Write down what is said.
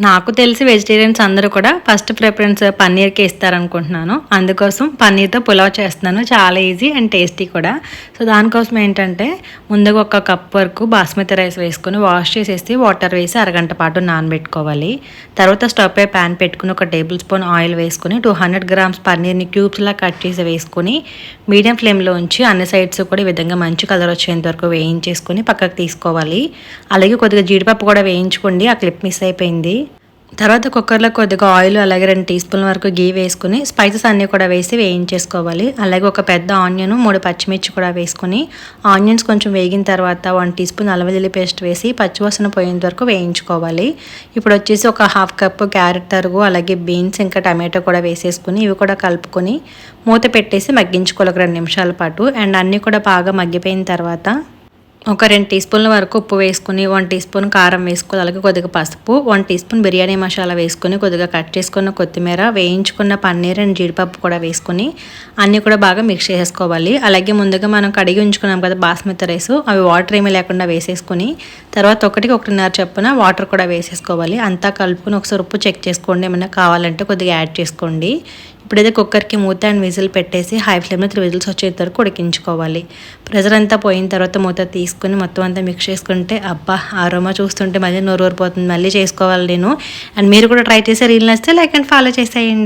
నాకు తెలిసి వెజిటేరియన్స్ అందరూ కూడా ఫస్ట్ ప్రిఫరెన్స్ పన్నీర్కే ఇస్తారనుకుంటున్నాను. అందుకోసం పన్నీర్తో పులావ్ చేస్తున్నాను. చాలా ఈజీ అండ్ టేస్టీ కూడా. సో దానికోసం ఏంటంటే ముందుగా ఒక కప్ వరకు బాస్మతి రైస్ వేసుకొని వాష్ చేసేసి వాటర్ వేసి అరగంట పాటు నానబెట్టుకోవాలి. తర్వాత స్టవ్ పై ప్యాన్ పెట్టుకుని ఒక టేబుల్ స్పూన్ ఆయిల్ వేసుకొని 200 గ్రామ్స్ పన్నీర్ని క్యూబ్స్లా కట్ చేసి వేసుకొని మీడియం ఫ్లేమ్లో ఉంచి అన్ని సైడ్స్ కూడా ఈ విధంగా మంచి కలర్ వచ్చేంత వరకు వేయించేసుకొని పక్కకు తీసుకోవాలి. అలాగే కొద్దిగా జీడిపప్పు కూడా వేయించుకోండి, ఆ క్లిప్ మిస్ అయిపోయింది. తర్వాత కుక్కర్లో కొద్దిగా ఆయిల్ అలాగే 2 టీ స్పూన్ల వరకు గీ వేసుకుని స్పైసెస్ అన్నీ కూడా వేసి వేయించేసుకోవాలి. అలాగే ఒక పెద్ద ఆనియన్ 3 పచ్చిమిర్చి కూడా వేసుకుని ఆనియన్స్ కొంచెం వేగిన తర్వాత 1 టీ స్పూన్ అల్లం వెల్లుల్లి పేస్ట్ వేసి పచ్చివాసన పోయేంత వరకు వేయించుకోవాలి. ఇప్పుడు వచ్చేసి ఒక హాఫ్ కప్ క్యారెట్ తరుగు అలాగే బీన్స్ ఇంకా టమాటో కూడా వేసేసుకుని ఇవి కూడా కలుపుకొని మూత పెట్టేసి మగ్గించుకోవాలి ఒక 2 నిమిషాల పాటు. అండ్ అన్నీ కూడా బాగా మగ్గిపోయిన తర్వాత ఒక 2 టీ స్పూన్ల వరకు ఉప్పు వేసుకుని 1 టీ స్పూన్ కారం వేసుకోవాలి. అలాగే కొద్దిగా పసుపు 1 టీ స్పూన్ బిర్యానీ మసాలా వేసుకొని కొద్దిగా కట్ చేసుకున్న కొత్తిమీర వేయించుకున్న పన్నీర్ అండ్ జీడిపప్పు కూడా వేసుకొని అన్నీ కూడా బాగా మిక్స్ చేసుకోవాలి. అలాగే ముందుగా మనం కడిగి ఉంచుకున్నాం కదా బాస్మతి రైస్, అవి వాటర్ ఏమీ లేకుండా వేసేసుకొని తర్వాత 1-1.5 చొప్పున వాటర్ కూడా వేసేసుకోవాలి. అంతా కలుపుకొని ఒకసారి ఉప్పు చెక్ చేసుకోండి, ఏమైనా కావాలంటే కొద్దిగా యాడ్ చేసుకోండి. ఇప్పుడైతే కుక్కర్కి మూత అండ్ విజిల్ పెట్టేసి హై ఫ్లేమ్లో 3 విజిల్స్ వచ్చేంత వరకు ఉడికించుకోవాలి. ప్రెషర్ అంతా పోయిన తర్వాత మూత తీసుకొని మొత్తం అంతా మిక్స్ చేసుకుంటే అబ్బా ఆరోమా చూస్తుంటే మళ్ళీ నోరు ఊరిపోతుంది. మళ్ళీ చేసుకోవాలి నేను. అండ్ మీరు కూడా ట్రై చేసి రీల్ నచ్చితే లైక్ అండ్ ఫాలో చేసేయండి.